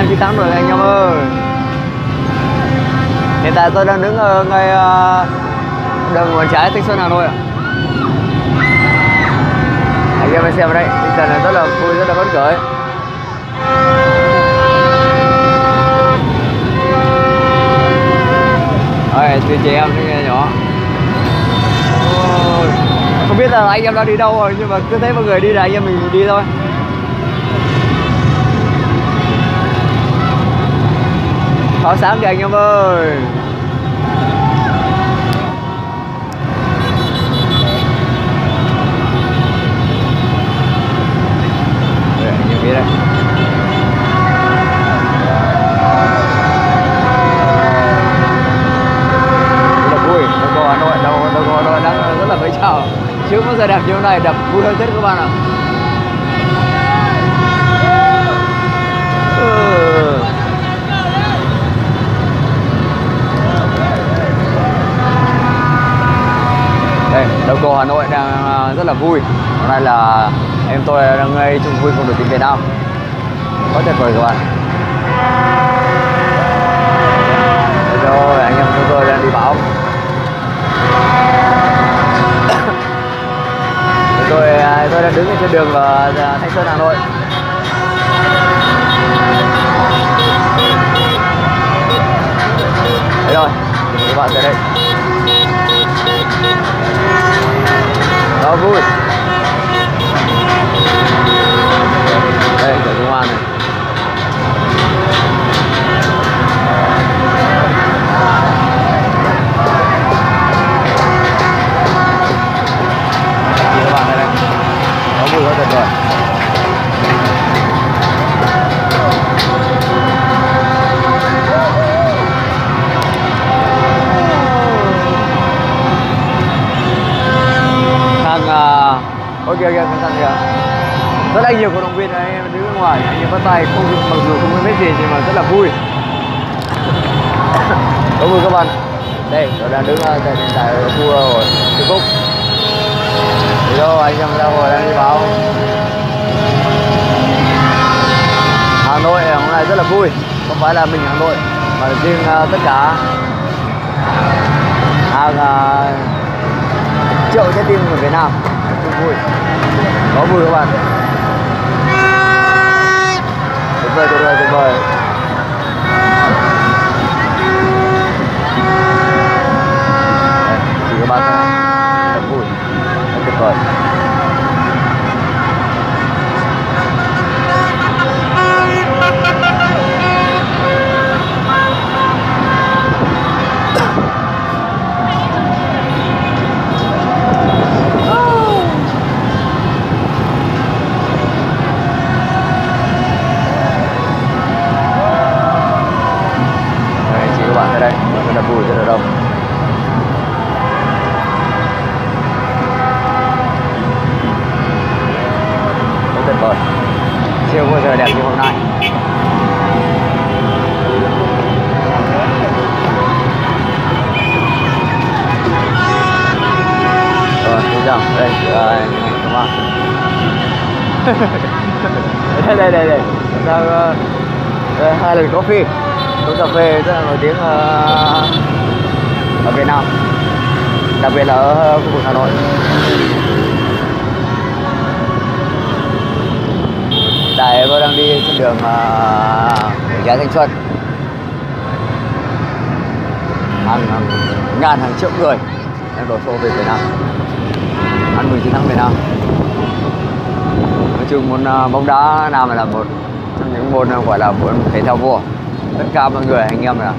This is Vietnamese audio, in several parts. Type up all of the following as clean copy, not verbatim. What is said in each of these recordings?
chiến thắng rồi anh em ơi. Hiện tại tôi đang đứng ở ngay đường Nguyễn Trãi, Thanh Xuân, Hà Nội ạ. Anh em xem đây, tinh thần này rất là vui, rất là phấn khởi. Đây, tụi chị em nghe nhỏ. Không biết là anh em đã đi đâu rồi, nhưng mà cứ thấy mọi người đi là anh em mình đi thôi. Pháo sáng kìa anh em ơi. Đây, anh em biết đây. Rất là vui, đâu có Hà Nội, đâu có Hà Nội đang rất là mấy chào. Chứ bao giờ đẹp như thế này, đẹp vui hơn Tết các bạn ạ. Đây, đầu cầu Hà Nội đang rất là vui. Hôm nay là em tôi đang ngay chung vui cùng đội tuyển Việt Nam. Quá tuyệt vời các bạn. Rồi, anh em chúng tôi đang đi báo. Tôi đang đứng trên đường Thanh Xuân, Hà Nội. Đấy rồi, các bạn tới đây. Đó vui. Đây, chợ công an này. Các bạn đây này. Đó vui quá tuyệt vời. Ok, cẩn thận kìa. Rất là nhiều cổ động viên này, em đứng bên ngoài, anh em bắt tay không, mặc dù không biết gì nhưng mà rất là vui. Rất vui các bạn. Đây, tôi đang đứng tại khu rồi, Kim Phúc. Hello, anh em ra hồi đang đi báo. Hà Nội hôm nay rất là vui, không phải là mình Hà Nội mà riêng tất cả hàng triệu trái tim của Việt Nam. Vui, có vui các bạn. Tuyệt vời, tuyệt vời, tuyệt vời. Đây, chỉ các bạn thật vui, thật tuyệt vời. Đây, rất là vui, rất là đông. Rất tuyệt vời. Chưa bao giờ đẹp như hôm nay. Rồi, xin chào. Đây, các bạn. Đây. Hai lần coffee. Quán cà phê rất là nổi tiếng ở Việt Nam, đặc biệt là ở khu vực Hà Nội. Tại tôi đang đi trên đường Nguyễn Trãi, Thanh Xuân. Hàng triệu người đang đổ xô về Việt Nam ăn mừng chiến thắng Việt Nam. Nói chung môn bóng đá Nam là một trong những môn gọi là môn thể thao vua. Tất cả mọi người anh em là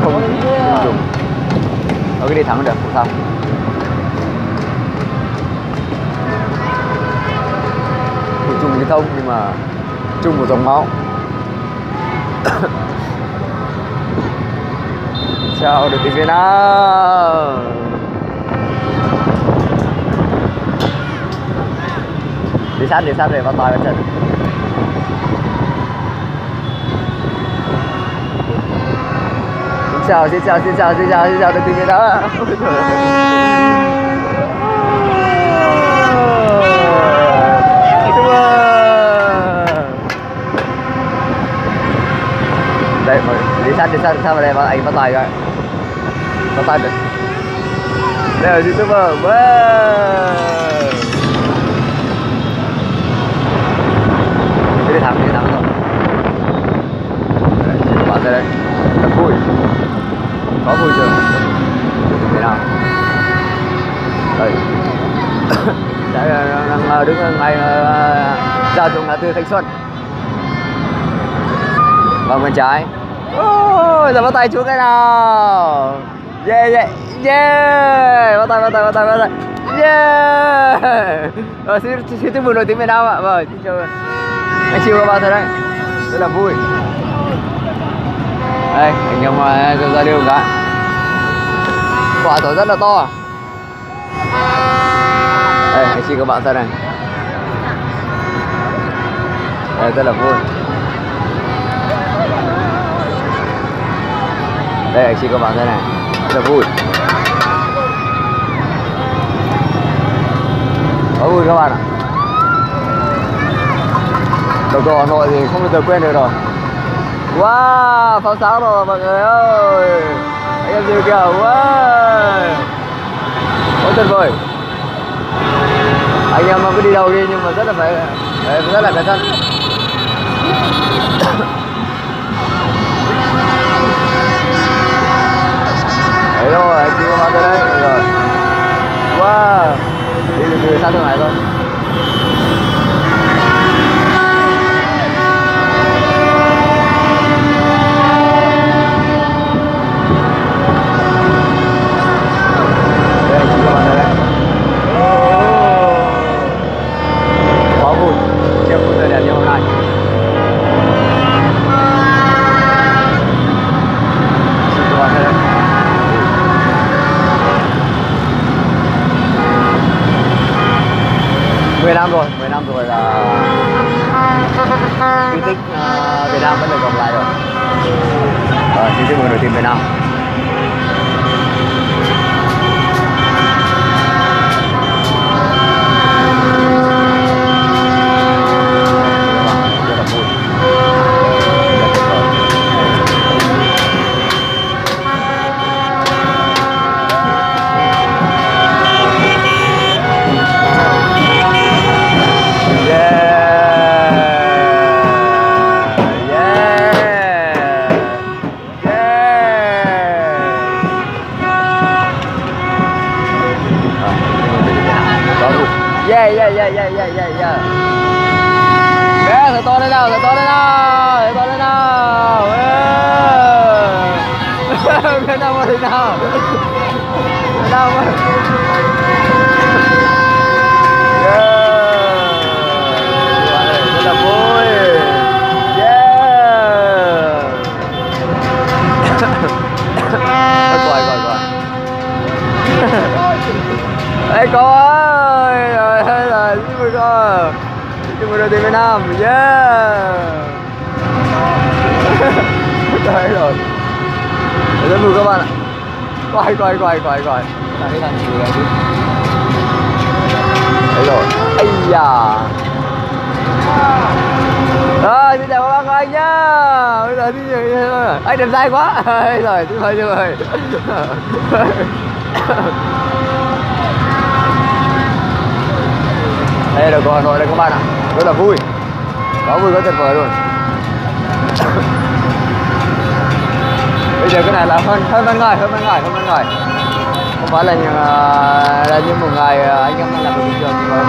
không dùng ở cái đi thắng được không sao. Cùng chung cái thông nhưng mà chung một dòng máu. Chào đội tuyển Việt Nam. Đi sát về bắt tay vào trận. Xin chào đội tuyển Việt Nam. Đây đi sát vào đây anh bắt tay coi, bắt tay được. Đây là YouTuber. Wow. Đi thẳng thôi. Các bạn ra đây, rất vui, có vui chưa? Thế nào? Đây, đang đứng ngay ra chỗ ngã tư Thanh Xuân. Vâng, bên trái. Giờ bắt tay chú cái nào? Yeah. Bắt tay. Yeah. Xin chúc mừng đội tuyển Việt Nam ạ. Vâng, xin chào anh chiêu các bạn thôi đấy, rất là vui. Đây, anh em ra đi một cái. Quả tổ rất là to. Đây, anh chị các bạn xem này. Đây, rất là vui. Đây, anh chị các bạn xem này, rất là vui. Có vui các bạn ạ. Đầu cầu Hà Nội thì không bao giờ quên được rồi. Wow, pháo sáng rồi mọi người ơi. Anh em nhìn kìa, wow, quá tuyệt vời. Anh em cứ đi đâu đi nhưng mà rất là phải rất là cẩn thận. Đấy rồi, anh chị có mặt tới đây rồi. Wow, đi từ xa thương này thôi. Mười năm rồi là di tích Việt Nam vẫn được gặp lại rồi. Xin chúc mừng đội tuyển Việt Nam. Yeah. Bé, thở to lên nào. Việt Nam ơi nào. Rất là vui. Yeah. Coi. Ê con ơi, rồi, xin mời con. Chúc mừng đội tuyển Việt Nam. Yeah. Đấy rồi. Rất vui các bạn ạ. Quay. Đây thằng gì đấy chứ. Đấy rồi. Ây da. Rồi, xin chào các anh nhá. Bây giờ thì anh đẹp trai quá. Rồi, xin mời. Đây là cầu Hà Nội đây các bạn ạ, rất là vui, có tuyệt vời luôn. Bây giờ cái này là hơn ban ngày, không phải là như một ngày anh em đang làm việc bình thường, nhưng mà hôm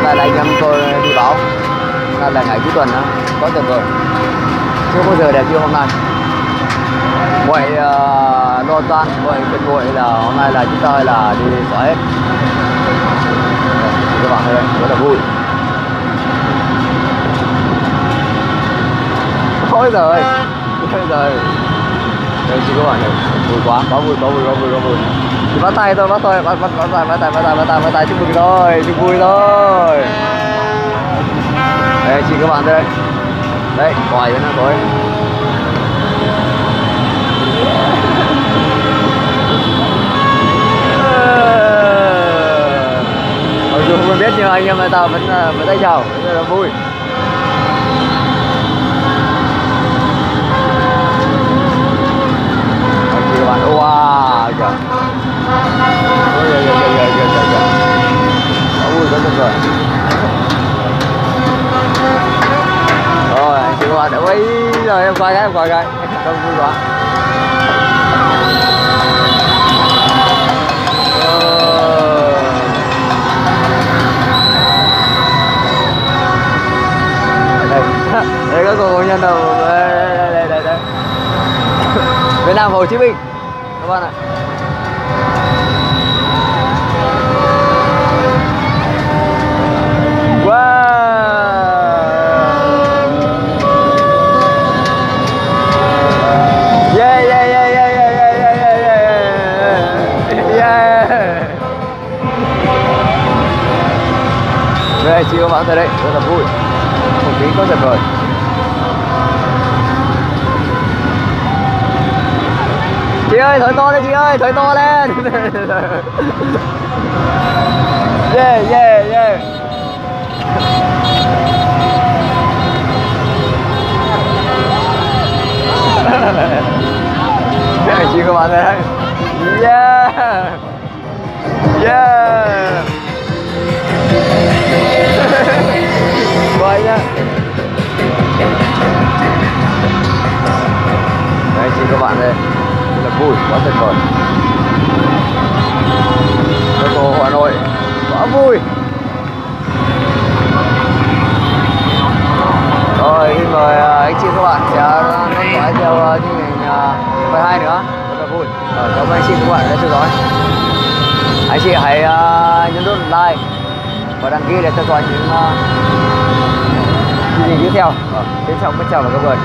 nay là anh em tôi đi báo, hôm nay là ngày cuối tuần đó, có tuyệt vời, chưa bao giờ đẹp như hôm nay. Vậy lo toan, vậy cái buổi là hôm nay là chúng tôi là đi xóa hết. Các bạn thấy đây, rất là vui. Ôi giời, đây chị các bạn này, vui quá, có vui. Thì bắt tay thôi, bắt tay, chúc mừng thôi, chúc vui thôi. Đây chị các bạn đây, đấy, quài nữa thôi. Mặc dù không biết nhưng anh em người ta vẫn tay chào, rất là vui. rồi em coi cái không vui quá. Đây có cô nhân đâu đây. Việt Nam Hồ Chí Minh các bạn ạ. Wow. Yeah. Đây chị các bạn thấy đấy, rất là vui, không khí có tuyệt vời. Chị ơi thổi to lên, chị ơi thổi to lên. Yeah. Chị các bạn thấy đấy. Yeah. Quay nhá. Đây chị các bạn đây, rất là vui, quá tuyệt vời. Ô tô Hà Nội quá vui. Rồi xin mời anh chị các bạn sẽ nói thoại theo chương trình phần 2 nữa, rất là vui. Cảm ơn anh chị các bạn đã theo dõi. Anh chị hãy nhấn nút like và đăng ký để theo dõi những chương trình tiếp theo. Xin chào và cảm ơn.